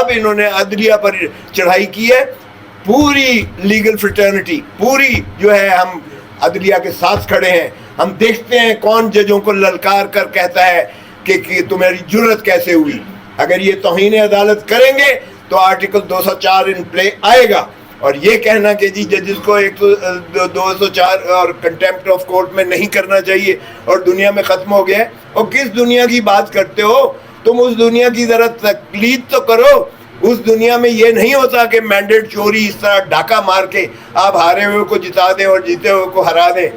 اب انہوں نے عدلیہ پر چڑھائی کی ہے. پوری لیگل فریٹرنٹی پوری جو ہے ہم عدلیہ کے ساتھ کھڑے ہیں. ہم دیکھتے ہیں کون ججوں کو للکار کر کہتا ہے کہ تمہاری جرت کیسے ہوئی. اگر یہ توہین عدالت کریں گے تو آرٹیکل 204 ان پلے آئے گا. اور یہ کہنا کہ جی ججز کو 204 اور کنٹیمپٹ آف کورٹ میں نہیں کرنا چاہیے اور دنیا میں ختم ہو گیا ہے. اور کس دنیا کی بات کرتے ہو تم؟ اس دنیا کی ذرا تقلید تو کرو. اس دنیا میں یہ نہیں ہوتا کہ مینڈیٹ چوری اس طرح ڈاکہ مار کے آپ ہارے ہوئے کو جتا دیں اور جیتے ہوئے کو ہرا دیں.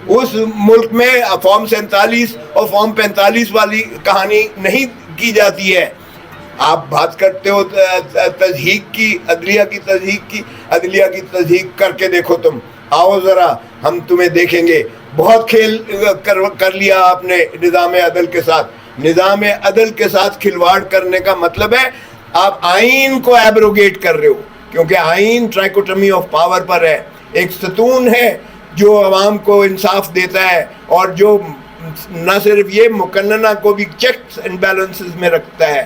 اس ملک میں فارم 47 اور فارم 45 والی کہانی نہیں کی جاتی ہے. آپ بات کرتے ہو تضحیق کی، عدلیہ کی تضحیق کی. عدلیہ کی تضحیق کر کے دیکھو تم. آؤ ذرا ہم تمہیں دیکھیں گے. بہت کھیل کر لیا آپ نے نظام عدل کے ساتھ. نظام عدل کے ساتھ کھلواڑ کرنے کا مطلب ہے آپ آئین کو ایبروگیٹ کر رہے ہو، کیونکہ آئین ٹرائکوٹمی آف پاور پر ہے. ایک ستون ہے جو عوام کو انصاف دیتا ہے اور جو نہ صرف یہ مقننہ کو بھی چیکس اینڈ بیلنسز میں رکھتا ہے،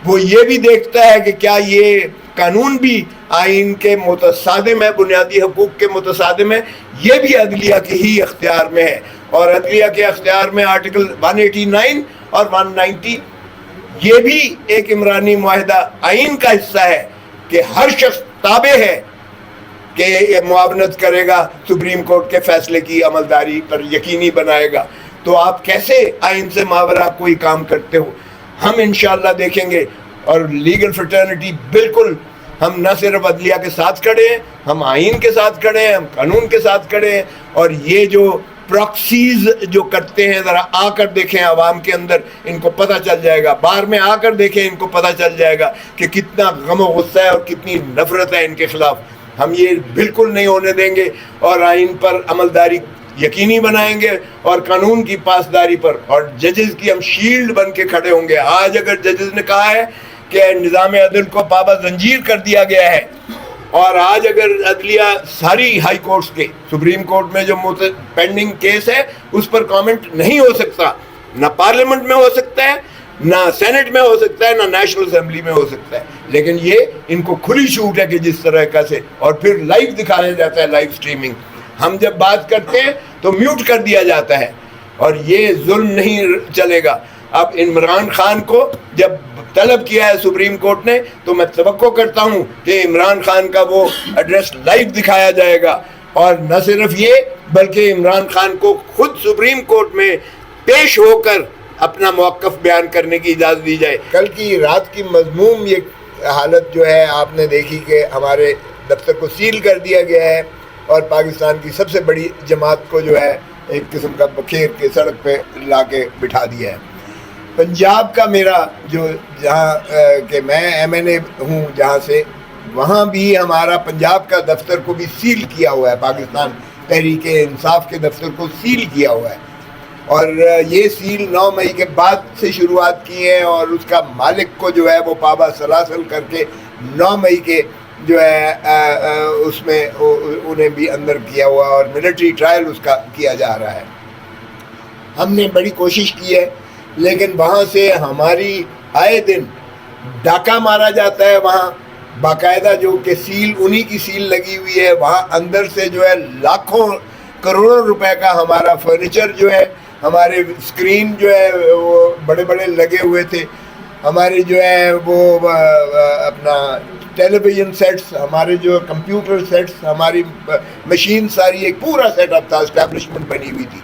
وہ یہ بھی دیکھتا ہے کہ کیا یہ قانون بھی آئین کے متصادم ہے، بنیادی حقوق کے متصادم ہے. یہ بھی عدلیہ کے ہی اختیار میں ہے. اور عدلیہ کے اختیار میں آرٹیکل 189 اور 190 یہ بھی ایک عمرانی معاہدہ آئین کا حصہ ہے کہ ہر شخص تابع ہے کہ یہ معاونت کرے گا، سپریم کورٹ کے فیصلے کی عملداری پر یقینی بنائے گا. تو آپ کیسے آئین سے ماورا کوئی کام کرتے ہو؟ ہم انشاءاللہ دیکھیں گے. اور لیگل فریٹرنٹی بالکل ہم نہ صرف عدلیہ کے ساتھ کھڑے ہیں، ہم آئین کے ساتھ کھڑے ہیں، ہم قانون کے ساتھ کھڑے ہیں. اور یہ جو پراکسیز جو کرتے ہیں ذرا آ کر دیکھیں عوام کے اندر، ان کو پتہ چل جائے گا. بار میں آ کر دیکھیں، ان کو پتہ چل جائے گا کہ کتنا غم و غصہ ہے اور کتنی نفرت ہے ان کے خلاف. ہم یہ بالکل نہیں ہونے دیں گے اور آئین پر عملداری یقینی بنائیں گے اور قانون کی پاسداری پر. اور ججز کی ہم شیلڈ بن کے کھڑے ہوں گے. آج اگر ججز نے کہا ہے کہ نظام عدل کو پابا زنجیر کر دیا گیا ہے، اور آج اگر عدلیہ ساری ہائی کورٹس کے، سپریم کورٹ میں جو پینڈنگ کیس ہے اس پر کامنٹ نہیں ہو سکتا، نہ پارلیمنٹ میں ہو سکتا ہے، نہ سینٹ میں ہو سکتا ہے، نہ نیشنل اسمبلی میں ہو سکتا ہے. لیکن یہ ان کو کھلی چھوٹ ہے کہ جس طرح کا سے، اور پھر لائیو دکھایا جاتا ہے، لائیو اسٹریمنگ. ہم جب بات کرتے ہیں تو میوٹ کر دیا جاتا ہے. اور یہ ظلم نہیں چلے گا. اب عمران خان کو جب طلب کیا ہے سپریم کورٹ نے، تو میں توقع کرتا ہوں کہ عمران خان کا وہ ایڈریس لائیو دکھایا جائے گا. اور نہ صرف یہ بلکہ عمران خان کو خود سپریم کورٹ میں پیش ہو کر اپنا موقف بیان کرنے کی اجازت دی جائے. کل کی رات کی مذموم یہ حالت جو ہے آپ نے دیکھی کہ ہمارے دفتر کو سیل کر دیا گیا ہے اور پاکستان کی سب سے بڑی جماعت کو جو ہے ایک قسم کا بکھیر کے سڑک پہ لا کے بٹھا دیا ہے. پنجاب کا میرا جو جہاں کہ میں ایم این اے ہوں جہاں سے، وہاں بھی ہمارا پنجاب کا دفتر کو بھی سیل کیا ہوا ہے. پاکستان تحریک انصاف کے دفتر کو سیل کیا ہوا ہے. اور یہ سیل 9 مئی کے بعد سے شروعات کی ہے اور اس کا مالک کو جو ہے وہ پابا سلاسل کر کے 9 مئی کے جو ہے اس میں انہیں بھی اندر کیا ہوا اور ملٹری ٹرائل اس کا کیا جا رہا ہے. ہم نے بڑی کوشش کی ہے لیکن وہاں سے ہماری آئے دن ڈاکہ مارا جاتا ہے. وہاں باقاعدہ جو کہ سیل انہی کی سیل لگی ہوئی ہے، وہاں اندر سے جو ہے لاکھوں کروڑوں روپے کا ہمارا فرنیچر جو ہے، ہمارے اسکرین جو ہے وہ بڑے بڑے لگے ہوئے تھے، ہمارے جو ہے وہ اپنا ٹیلی ویژن سیٹس، ہمارے جو کمپیوٹر سیٹس، ہماری مشین ساری ایک پورا سیٹ اپ تھا، اسٹیبلشمنٹ بنی ہوئی تھی.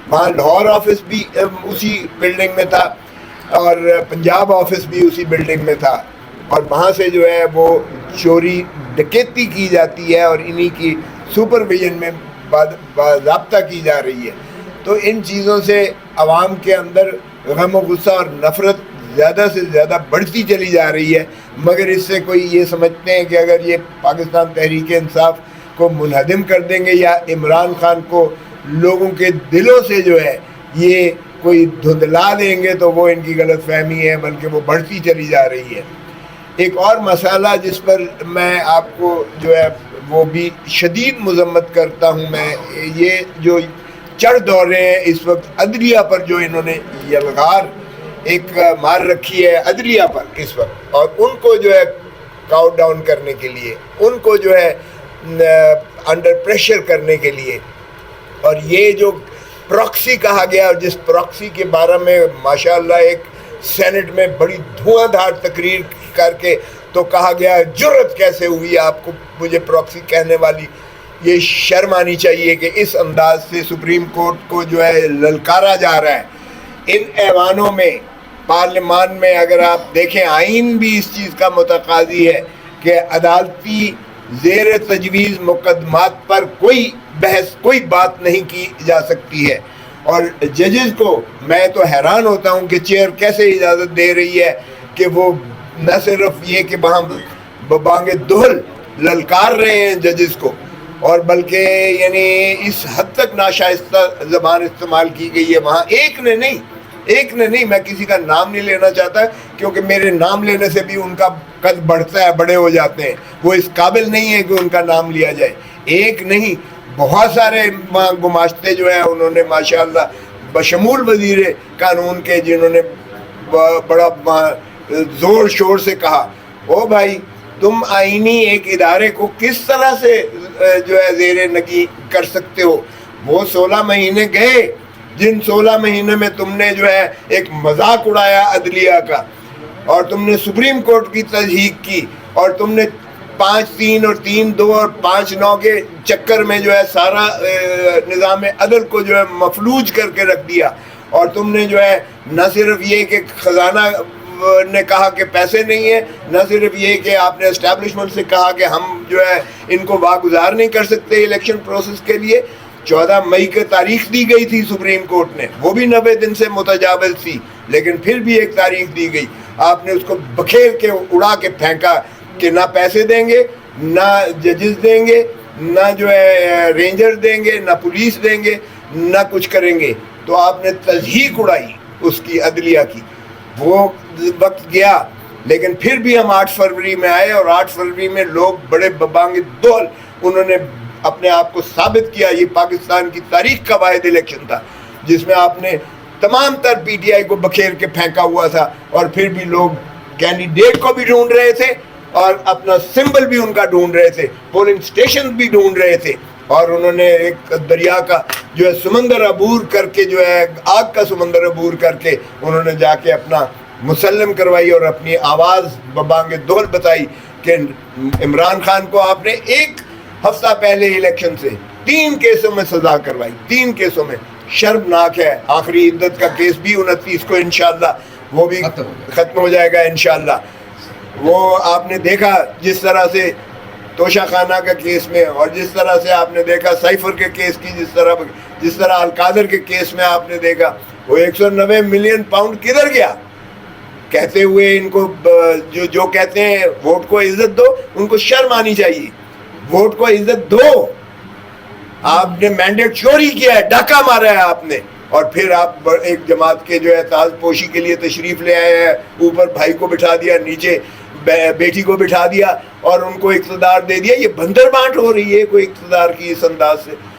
وہاں لاہور آفس بھی اسی بلڈنگ میں تھا اور پنجاب آفس بھی اسی بلڈنگ میں تھا. اور وہاں سے جو ہے وہ چوری ڈکیتی کی جاتی ہے اور انہی کی سپرویژن میں باضابطہ کی جا رہی ہے. تو ان چیزوں سے عوام کے اندر غم و غصہ اور نفرت زیادہ سے زیادہ بڑھتی چلی جا رہی ہے. مگر اس سے کوئی یہ سمجھتے ہیں کہ اگر یہ پاکستان تحریک انصاف کو منہدم کر دیں گے یا عمران خان کو لوگوں کے دلوں سے جو ہے یہ کوئی دھندلا دیں گے تو وہ ان کی غلط فہمی ہے، بلکہ وہ بڑھتی چلی جا رہی ہے. ایک اور مسئلہ جس پر میں آپ کو جو ہے وہ بھی شدید مذمت کرتا ہوں، میں یہ جو چڑھ دورے ہیں اس وقت عدلیہ پر، جو انہوں نے یلغار ایک مار رکھی ہے عدلیہ پر اس وقت، اور ان کو جو ہے کاؤ ڈاؤن کرنے کے لیے، ان کو جو ہے انڈر پریشر کرنے کے لیے. اور یہ جو پراکسی کہا گیا، جس پراکسی کے بارے میں ماشاءاللہ ایک سینٹ میں بڑی دھواں دھار تقریر کر کے تو کہا گیا جرت کیسے ہوئی آپ کو مجھے پراکسی کہنے والی. یہ شرم آنی چاہیے کہ اس انداز سے سپریم کورٹ کو جو ہے للکارا جا رہا ہے. ان ایوانوں میں پارلیمان میں اگر آپ دیکھیں، آئین بھی اس چیز کا متقاضی ہے کہ عدالتی زیر تجویز مقدمات پر کوئی بحث، کوئی بات نہیں کی جا سکتی ہے. اور ججز کو میں تو حیران ہوتا ہوں کہ چیئر کیسے اجازت دے رہی ہے کہ وہ نہ صرف یہ کہ وہاں بانگ دہل للکار رہے ہیں ججز کو، اور بلکہ یعنی اس حد تک ناشائستہ زبان استعمال کی گئی ہے وہاں. ایک نے نہیں، میں کسی کا نام نہیں لینا چاہتا کیونکہ میرے نام لینے سے بھی ان کا قد بڑھتا ہے، بڑے ہو جاتے ہیں، وہ اس قابل نہیں ہے کہ ان کا نام لیا جائے. ایک نہیں، بہت سارے گماشتے جو ہیں انہوں نے ماشاءاللہ بشمول وزیر قانون کے، جنہوں نے بڑا زور شور سے کہا او بھائی تم آئینی ایک ادارے کو کس طرح سے جو ہے زیر نگی کر سکتے ہو. وہ 16 مہینے گئے جن 16 مہینے میں تم نے جو ہے ایک مذاق اڑایا عدلیہ کا، اور تم نے سپریم کورٹ کی تضحیق کی، اور تم نے 5-3 اور 3-2 اور 5-9 کے چکر میں جو ہے سارا نظام عدل کو جو ہے مفلوج کر کے رکھ دیا. اور تم نے جو ہے نہ صرف یہ کہ خزانہ نے کہا کہ پیسے نہیں ہیں، نہ صرف یہ کہ آپ نے اسٹیبلشمنٹ سے کہا کہ ہم جو ہے ان کو واگزار نہیں کر سکتے الیکشن پروسیس کے لیے. 14 مئی کی تاریخ دی گئی تھی سپریم کورٹ نے، وہ بھی 90 دن سے متجاوز تھی، لیکن پھر بھی ایک تاریخ دی گئی. آپ نے اس کو بکھیر کے اڑا کے پھینکا کہ نہ پیسے دیں گے، نہ ججز دیں گے، نہ جو ہے رینجر دیں گے، نہ پولیس دیں گے، نہ کچھ کریں گے. تو آپ نے تضحیق اڑائی اس کی عدلیہ کی. وہ وقت گیا، لیکن پھر بھی ہم 8 فروری میں آئے، اور 8 فروری میں لوگ بڑے ببانگ دول انہوں نے اپنے آپ کو ثابت کیا. یہ پاکستان کی تاریخ کا واحد الیکشن تھا جس میں آپ نے تمام تر پی ٹی آئی کو بکھیر کے پھینکا ہوا تھا، اور پھر بھی لوگ کینڈیڈیٹ کو بھی ڈھونڈ رہے تھے اور اپنا سمبل بھی ان کا ڈھونڈ رہے تھے، پولنگ سٹیشن بھی ڈھونڈ رہے تھے. اور انہوں نے ایک دریا کا جو ہے سمندر عبور کر کے، جو ہے آگ کا سمندر عبور کر کے انہوں نے جا کے اپنا مسلم کروائی اور اپنی آواز ببانگ دول بتائی کہ عمران خان کو آپ نے 1 ہفتہ پہلے الیکشن سے 3 کیسوں میں سزا کروائی، 3 کیسوں میں. شرمناک ہے. آخری عدت کا کیس بھی 29 کو انشاءاللہ وہ بھی ختم ہو جائے گا انشاءاللہ. وہ آپ نے دیکھا جس طرح سے توشہ خانہ کا کیس میں، اور جس طرح سے آپ نے دیکھا سائفر کے کیس کی، جس طرح القادر کے کیس میں آپ نے دیکھا، وہ 190 ملین پاؤنڈ کدھر گیا کہتے ہوئے. ان کو جو کہتے ہیں ووٹ کو عزت دو، ان کو شرم آنی چاہیے. ووٹ کو عزت دو. آپ نے مینڈیٹ چوری کیا ہے، ڈاکہ مارا ہے آپ نے، اور پھر آپ ایک جماعت کے جو ہے تاج پوشی کے لیے تشریف لے آئے ہیں. اوپر بھائی کو بٹھا دیا، نیچے بیٹی کو بٹھا دیا، اور ان کو اقتدار دے دیا. یہ بندر بانٹ ہو رہی ہے کوئی اقتدار کی اس انداز سے.